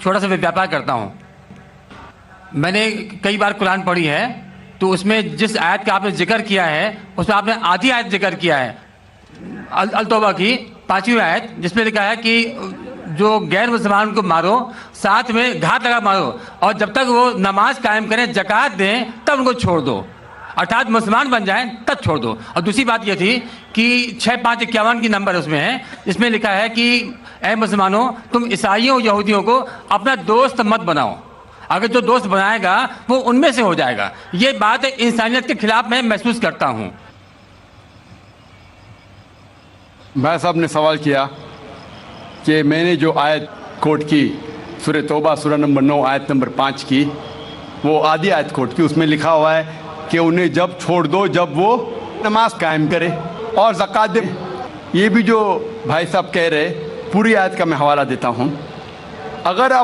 छोटा सा व्यापार करता हूँ। मैंने कई बार कुरान पढ़ी है, तो उसमें जिस आयत का आपने जिक्र किया है उसमें आपने आधी आयत जिक्र किया है, अल तौबा की 5वीं आयत, जिसमें लिखा है कि जो गैर मुसलमान को मारो, साथ में घात लगा मारो, और जब तक वो नमाज कायम करें, ज़कात दें, तब उनको छोड़ दो, अर्थात मुसलमान बन जाएं तब छोड़ दो। और दूसरी बात ये थी कि 6551 की नंबर उसमें है, इसमें लिखा है कि ऐ मुसलमानों, तुम ईसाइयों यहूदियों को अपना दोस्त मत बनाओ, अगर जो दोस्त बनाएगा वो उनमें से हो जाएगा। ये बात इंसानियत के खिलाफ मैं महसूस करता हूँ। भाई साहब ने सवाल किया कि मैंने जो आयत कोट की सूरह तौबा सूरह नंबर 9 आयत नंबर 5 की, वो आधी आयत कोट की, उसमें लिखा हुआ है कि उन्हें जब छोड़ दो जब वो नमाज कायम करे और ज़कात दे। ये भी जो भाई साहब कह रहे, पूरी आयत का मैं हवाला देता हूँ। अगर आप